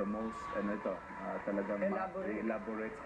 the most, talagang elaborate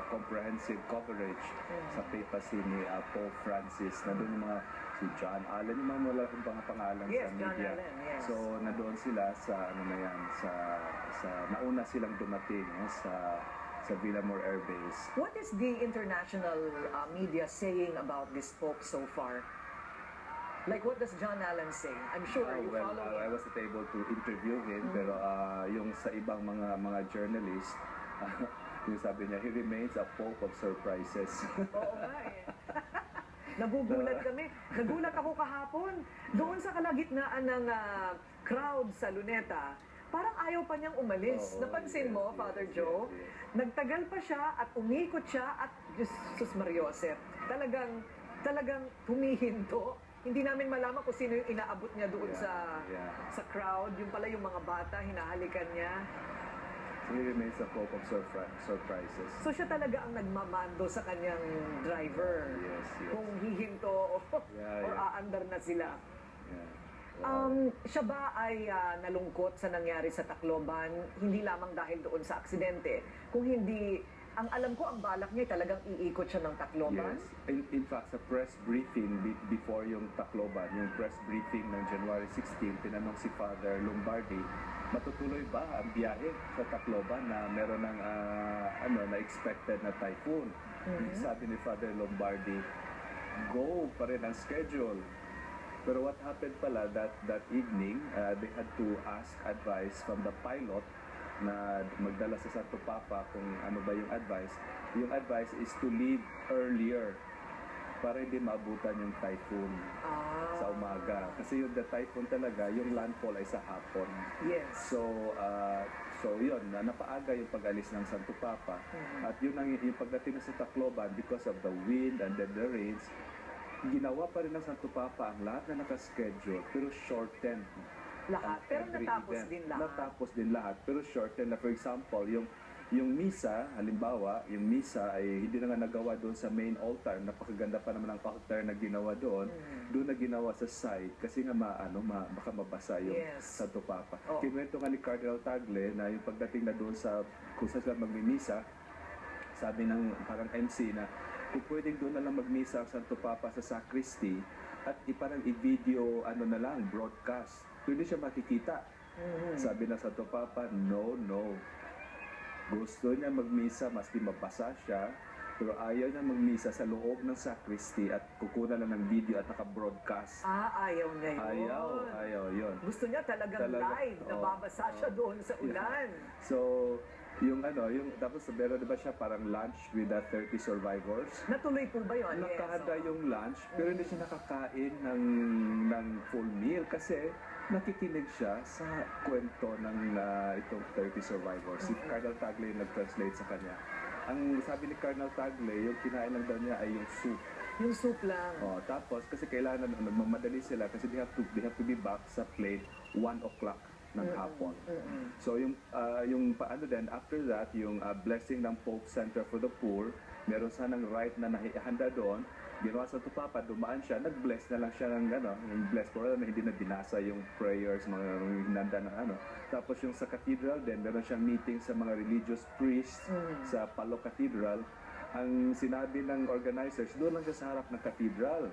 comprehensive coverage sa papacy ni Pope Francis. Nandun yung mga si John Allen, yung mga wala kong pangalan sa media. So, nandoon sila sa, nauna silang dumating sa Villamor Air Base. What is the international media saying about this Pope so far? Like, what does John Allen say? I'm sure you follow him. I wasn't able to interview him, pero yung sa ibang mga journalists, yung sabi niya, he remains a Pope of surprises. Oo nga eh. Nagugulat kami. Nagulat ako kahapon. Doon sa kalagitnaan ng crowd sa Luneta, parang ayaw pa niyang umalis. Napansin mo, Father Joe? Nagtagal pa siya at umikot siya at Jesus Mariosep. Talagang humihinto. Hindi namin malaman kung sino yung inaabot niya doon sa crowd. Yung pala yung mga bata, hinahalikan niya. So he remains a Pope of surprises. So siya talaga ang nagmamando sa kanyang driver. Yes. Kung hihinto or aandar na sila. Siya ba ay nalungkot sa nangyari sa Tacloban, hindi lamang dahil doon sa aksidente, kung hindi, ang alam ko, ang balak niya talagang iikot siya ng Tacloban? Yes. In fact, sa press briefing before yung Tacloban, yung press briefing ng January 16, tinanong si Father Lombardi, matutuloy ba ang biyahe sa Tacloban na meron ng na-expected na typhoon? Sabi ni Father Lombardi, go pa rin ang schedule. Pero what happened pala that evening, they had to ask advice from the pilot na magdala sa Santo Papa kung ano ba yung advice. Yung advice is to leave earlier para hindi maabutan yung typhoon sa umaga. Kasi yung the typhoon talaga, yung landfall ay sa hapon. Yes. So yun, napaaga yung pag-alis ng Santo Papa. At yun yung pagdating sa Tacloban, because of the wind and then the rains, ginawa pa rin ng Santo Papa ang lahat na nakaschedule, pero shortened. Lahat? Pero natapos din lahat? Natapos din lahat, pero shortened na. For example, yung misa, halimbawa, yung misa ay hindi na nga nagawa doon sa main altar. Napakaganda pa naman ang altar na ginawa doon. Doon na ginawa sa side kasi nga baka mabasa yung Santo Papa. Kinuwento nga ni Cardinal Tagle na yung pagdating na doon sa kung saan sila magmimisa, sabi ng parang MC na kung pwedeng doon na lang magmisa ang Santo Papa sa sacristy at parang i-video na lang, broadcast. Hindi siya makikita. Sabi na Santo Papa, no. Gusto niya magmisa, maski mabasa siya, pero ayaw niya magmisa sa loob ng sacristy at kukunan lang ng video at naka-broadcast. Ayaw niya yun. Ayaw yun. Gusto niya talagang live, nababasa siya doon sa ulan. So, tapos meron ba siya parang lunch with the 30 survivors? Natuloy po ba yun? Nakahanda yung lunch, pero hindi siya nakakain ng full meal kasi nakikinig siya sa kwento ng itong 30 survivors. Si Cardinal Tagle yung nag-translate sa kanya. Ang sabi ni Cardinal Tagle, yung kinain lang daw niya ay yung soup. Yung soup lang. Tapos kasi kailangan magmamadali sila kasi they have to be back sa plane 1 o'clock ng hapon. So yung after that, yung blessing ng Pope Center for the Poor, meron sanang right na nahihanda doon. Ginawa sa Papa, dumaan siya, nag-bless na lang siya ng yung bless for all na hindi na binasa yung prayers, mga hinanda ng Tapos yung sa cathedral din, meron siyang meeting sa mga religious priests sa Palo Cathedral. Ang sinabi ng organizers, doon lang siya sa harap ng cathedral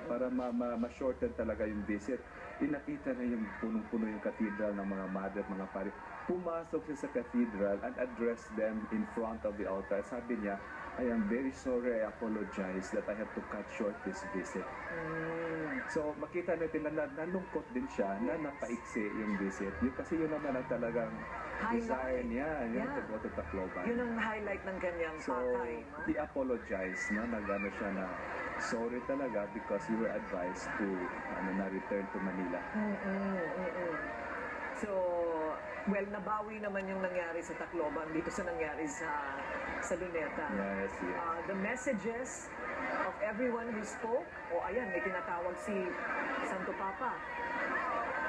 para ma-shorten talaga yung visit. Inakita na yung punong-puno yung cathedral ng mga mother at mga pari. Pumasok siya sa cathedral and addressed them in front of the altar. Sabi niya, I am very sorry, I apologize that I have to cut short this visit. So makita natin na nalungkot din siya na napaiksi yung visit. Kasi yun naman ang talagang desire niya, to go to Tacloban. Yun ang highlight ng kanyang pakay. So, he apologized, nagano siya na sorry talaga because you were advised to return to Manila. So, well, nabawi naman yung nangyari sa Tacloban dito sa nangyari sa Luneta. Yes. The messages of everyone who spoke, ayan, may tinatawag si Santo Papa.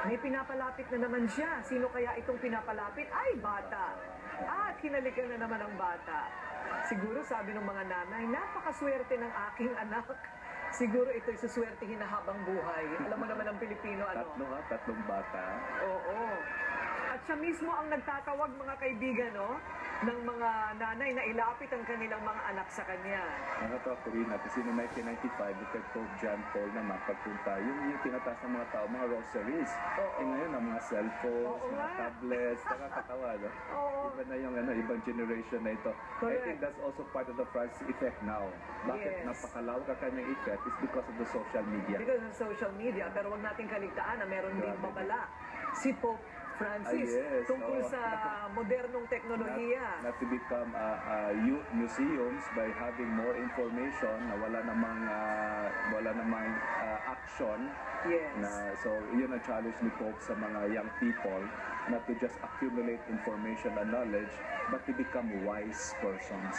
May pinapalapit na naman siya. Sino kaya itong pinapalapit? Ay, bata. At hinalikan na naman ang bata. Siguro sabi ng mga nanay, napakaswerte ng aking anak. Siguro ito'y suswertihin na habang buhay. Alam mo naman ang Pilipino, Tatlong bata. Oo. At siya mismo ang nagtatawag, mga kaibigan, no? Ng mga nanay na ilapit ang kanilang mga anak sa kanya. Nakatawa ko rin kasi noong 1995, kay Pope John Paul naman, pagpunta, yung tinataas ng mga tao, mga rosaries. Oo. Ngayon, ang mga cellphones, Oo mga nga. tablets, nakakatawa, no? Oo. Iba na yung ibang generation na ito. I Correct. think that's also part of the Francis effect now. Bakit Yes. napakalawak ang kanyang effect is because of the social media. Because of social media, pero wag nating kaligtaan na meron ding Grabe. babala si Pope Francis Yes, tungkol oo. sa modernong teknolohiya. Not to become youth museums by having more information na wala namang action. Yes. So yun ang challenge ni Pope sa mga young people, not to just accumulate information and knowledge, but to become wise persons,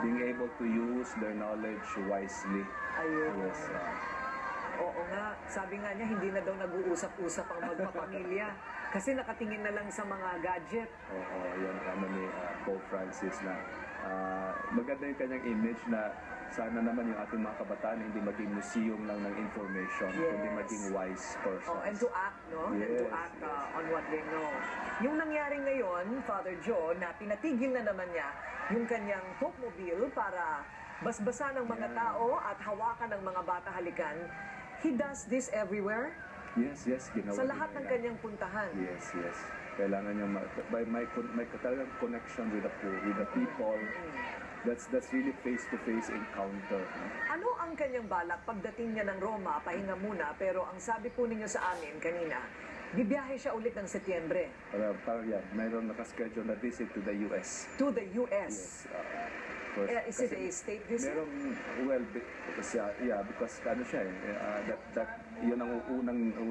being able to use their knowledge wisely. Ayun. Yes. Oo nga, sabi nga niya, hindi na daw nag-uusap-usap ang magpapamilya kasi nakatingin na lang sa mga gadget. Oo, yun ni Pope Francis na maganda yung kanyang image na sana naman yung ating mga kabataan hindi maging museum lang ng information, Yes. kundi maging wise persons. Oh, and to act, no? And to Yes, act yes. on what they know. Yung nangyari ngayon, Father Joe, na pinatigil na naman niya yung kanyang Pope Mobile para basbasan ng mga tao at hawakan ng mga bata halikan. He does this everywhere, Yes, ginawa sa din lahat ng niya. kanyang puntahan. Yes. Kailangan niya may talagang connection with the people. That's really face-to-face encounter. Ano ang kanyang balak pagdating niya ng Roma, pahinga muna, pero ang sabi po ninyo sa amin kanina, bibiyahe siya ulit ng Setyembre Para yan, mayroon nakaschedule na visit to the US. to the US. Yes. Is it a state visit? Because ano siya yun ang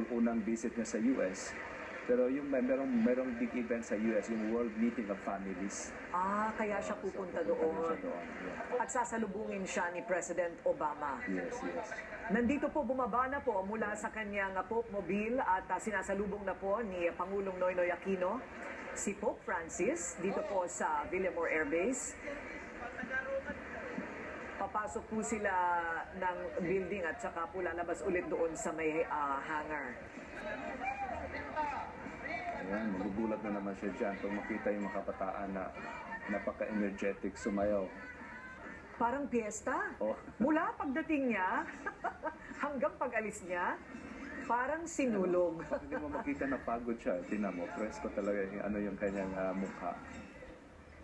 unang visit niya sa US. Pero yung merong big event sa US, yung World Meeting of Families. Kaya siya pupunta So, doon. siya doon. Yeah. At sasalubungin siya ni President Obama. Yes. Nandito po, bumaba na po mula sa kanyang Pope Mobile at sinasalubong na po ni Pangulong Noynoy Aquino si Pope Francis dito po sa Villamor Air Base. Papasok po sila ng building at saka po lalabas ulit doon sa may hangar. Ayan, magugulat na naman siya dyan pag makita yung mga kabataan na napaka-energetic sumayaw. Parang piyesta. Oh. Mula pagdating niya hanggang pag-alis niya, parang sinulog. Pag hindi mo makita na pagod siya, tingnan mo, presko talaga yung kanyang mukha.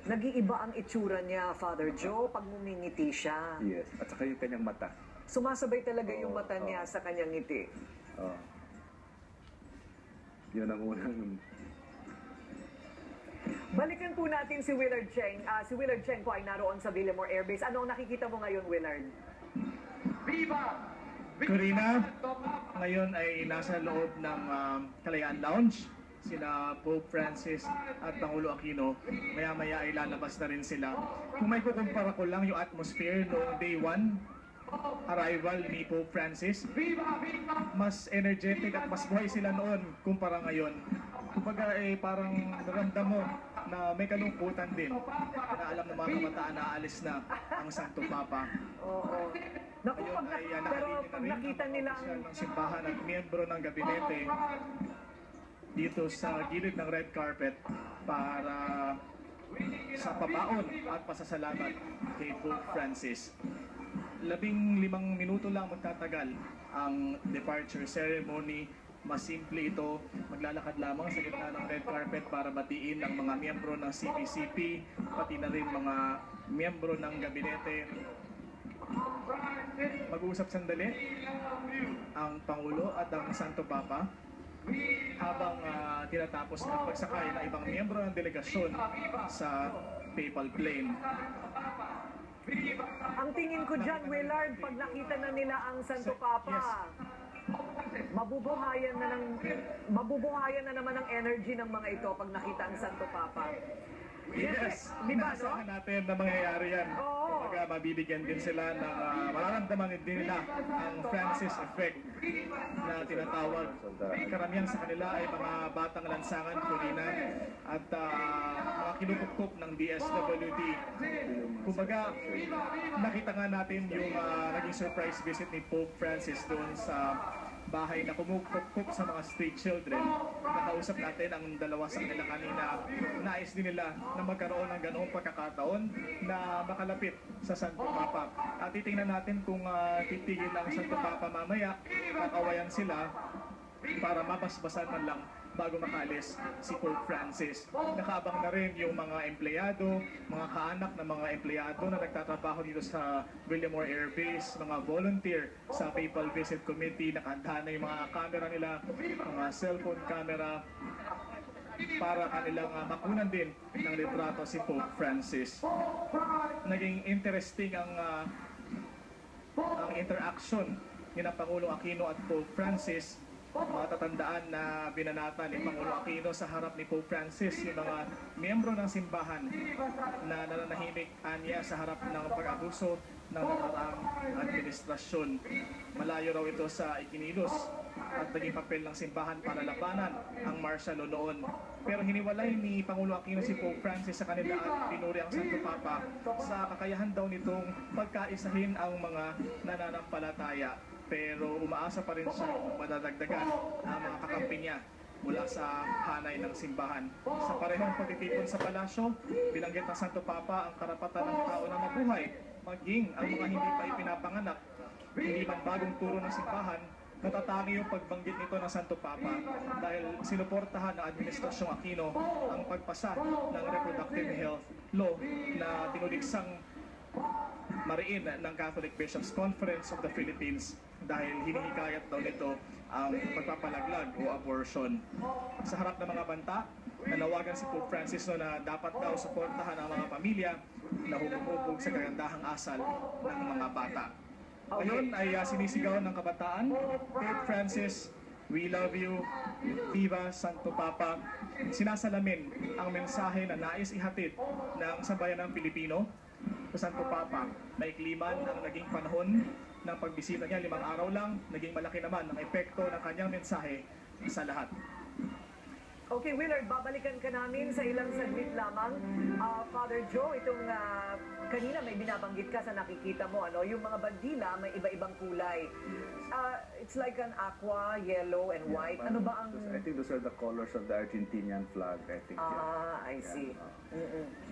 Nag-iiba ang itsura niya, Father Joe, pag ngumingiti siya. Yes, at saka yung kanyang mata. Sumasabay talaga yung Oo, mata niya oo. sa kanyang ngiti. Oh. Yun ang unang... Balikan po natin si Willard Cheng. Si Willard Cheng po ay naroon sa Villamor Air Base. Ano ang nakikita mo ngayon, Willard? Corina, ngayon ay nasa loob ng Kalayaan Lounge. Sina Pope Francis at Pangulo Aquino. Maya-maya ay lalabas na rin sila. Kung may kukumpara ko lang yung atmosphere noong day 1, arrival ni Pope Francis, mas energetic at mas buhay sila noon kumpara ngayon. Kumbaga parang naramdam mo na may kalungkutan din na alam ng mga kabataan na aalis na ang Santo Papa. Oo. Naku, Ngayon ay pero pag nakita nila ang... ng simbahan at miyembro ng gabinete dito sa gilid ng red carpet para sa pabaon at pasasalamat kay Pope Francis. 15 minuto lang magtatagal ang departure ceremony. Mas simple ito, maglalakad lamang sa gitna ng red carpet para batiin ang mga miyembro ng CPCP, pati na rin mga miyembro ng gabinete. Mag-uusap sandali ang Pangulo at ang Santo Papa habang tinatapos ang pagsakay ng ibang miyembro ng delegasyon sa papal plane. Ang tingin ko dyan, Willard, pag nakita na nila ang Santo Papa, mabubuhayan na naman ang energy ng mga ito pag nakita ang Santo Papa. Yes, Di ba, no? inaasahan natin na mangyayari yan. Oo. Kumbaga, mabibigyan din sila ng mararamdaman din nila ang Francis effect na tinatawag. Karamihan sa kanila ay mga batang lansangan, Corina, at mga kinupukpok ng DSWD. Kumbaga, nakita nga natin yung naging surprise visit ni Pope Francis doon sa bahay na kumukupkup sa mga street children. Nakausap natin ang dalawa sa kanila kanina. Nais din nila na magkaroon ng ganoong pagkakataon na makalapit sa Santo Papa. At titingnan natin kung titigil ang Santo Papa mamaya, kakawayan sila para mabasbasan man lang bago makalis si Pope Francis. Nakaabang na rin yung mga empleyado, mga kaanak ng mga empleyado na nagtatrabaho dito sa Villamor Air Base, mga volunteer sa Papal Visit Committee, nakahanda na yung mga camera nila, mga cellphone camera, para kanilang makunan din ng litrato si Pope Francis. Naging interesting ang interaction ni na Pangulong Aquino at Pope Francis. Matatandaan na binanatan ni Pangulong Aquino sa harap ni Pope Francis yung mga miyembro ng simbahan na nananahimik anya sa harap ng pag-abuso ng nakaraang administrasyon. Malayo raw ito sa ikinilos at naging papel ng simbahan para labanan ang martial law noon. Pero hiniwalay ni Pangulong Aquino si Pope Francis sa kanila at pinuri ang Santo Papa sa kakayahan daw nitong pagkaisahin ang mga nananampalataya. Pero umaasa pa rin siya kung madadagdagan ang mga kakampi niya mula sa hanay ng simbahan. Sa parehong pagtitipon sa palasyo, binanggit ng Santo Papa ang karapatan ng tao na mabuhay, maging ang mga hindi pa ipinapanganak. Hindi man bagong turo ng simbahan, natatangi yung pagbanggit nito ng Santo Papa dahil sinuportahan ng Administrasyong Aquino ang pagpasa ng Reproductive Health Law na tinuliksang mariin ng Catholic Bishops' Conference of the Philippines dahil hinihikayat daw nito ang pagpapalaglag o abortion. Sa harap ng mga banta, nanawagan si Pope Francis na dapat daw suportahan ang mga pamilya na humubog sa kagandahang asal ng mga bata. Ngayon ay sinisigaw ng kabataan, Pope Francis, we love you, Viva Santo Papa. Sinasalamin ang mensahe na nais ihatid ng sambayanang Pilipino sa Santo Papa. Maikliman ang naging panahon ng pagbisita niya, 5 araw lang, naging malaki naman ang epekto ng kanyang mensahe sa lahat. Okay, Willard, babalikan ka namin sa ilang saglit lamang. Father Joe, itong kanina may binabanggit ka sa nakikita mo, ano, yung mga bandila may iba-ibang kulay. It's like an aqua, yellow, and white. Ano ba ang... I think those are the colors of the Argentinian flag, I think. I see.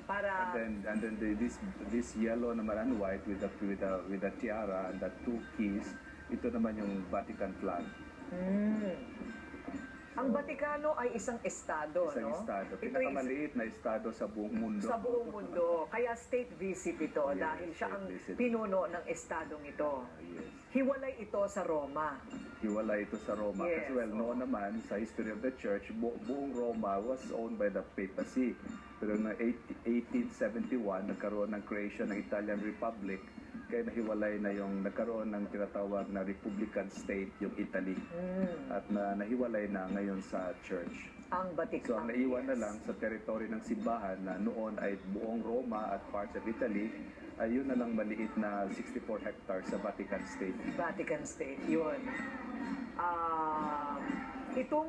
Para... And then this yellow naman and white with the tiara and the 2 keys, ito naman yung Vatican flag. Ang Vatikano ay isang estado, Isang no? estado. Ito Pinakamaliit na estado sa buong mundo. sa buong mundo. Kaya state visit ito dahil siya ang pinuno ng estadong ito. Yes. Hiwalay ito sa Roma. Hiwalay ito sa Roma. Yes, Kasi noon naman, sa history of the church, buong Roma was owned by the papacy. Pero noong 1871, nagkaroon ng creation ng Italian Republic. Kaya nahiwalay na yung nagkaroon ng tinatawag na Republican State, yung Italy. At nahiwalay na ngayon sa church. Ang Vatican. So ang naiwan na lang sa teritoryo ng simbahan na noon ay buong Roma at parts of Italy, ay yun na lang maliit na 64 hectares sa Vatican State. Vatican State, yun. Itong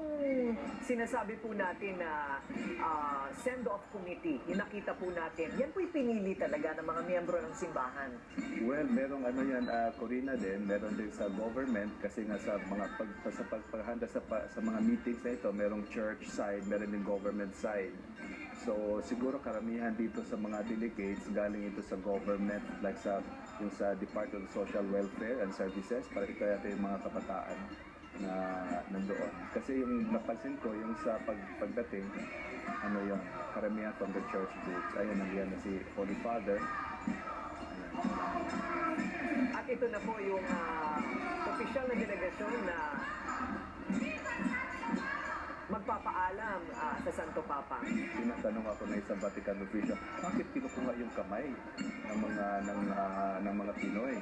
sinasabi po natin na send-off committee, yung nakita po natin, yan po'y pinili talaga ng mga miyembro ng simbahan. Well, merong ano yan, Corina din, meron din sa government kasi nga sa mga pagpahanda sa mga meetings na ito, merong church side, meron din government side. So siguro karamihan dito sa mga delegates galing ito sa government, like yung sa Department of Social Welfare and Services, para ito yata yung mga kabataan na nandoon. Kasi yung napansin ko, yung sa pagdating, ano yung karamihan from the church groups. Ayun, nandiyan na si Holy Father. At ito na po yung opisyal na delegasyon na magpapaalam sa Santo Papa. Tinatanong ako na isang Vatican official, bakit kinukuha yung kamay ng mga Pinoy?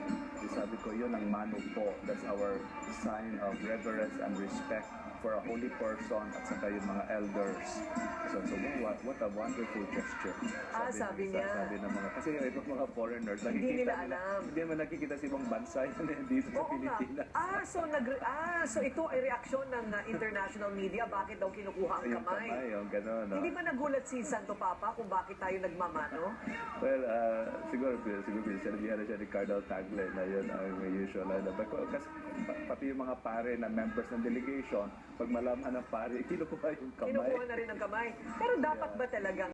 Sabi ko, yun ang mano po. That's our sign of reverence and respect for a holy person at saka yung mga elders. So what a wonderful gesture. Sabi niya. Sabi ng mga, kasi yung ibang mga foreigners, Hindi nila alam. Hindi naman nakikita sa ibang bansa yun dito sa Oo nga. Pilipinas. So ito ay reaksyon ng international media. Bakit daw kinukuha ang Yung kamay. yung gano'n, no? Hindi ba nagulat si Santo Papa kung bakit tayo nagmamano? Well, siguro sinabihan na siya ni Cardinal Tagle na yun ang usual. Kasi pati yung mga pare na members ng delegation, pag malaman ng pare, kinukuha yung kamay. Kinukuha na rin ang kamay. Pero dapat ba talagang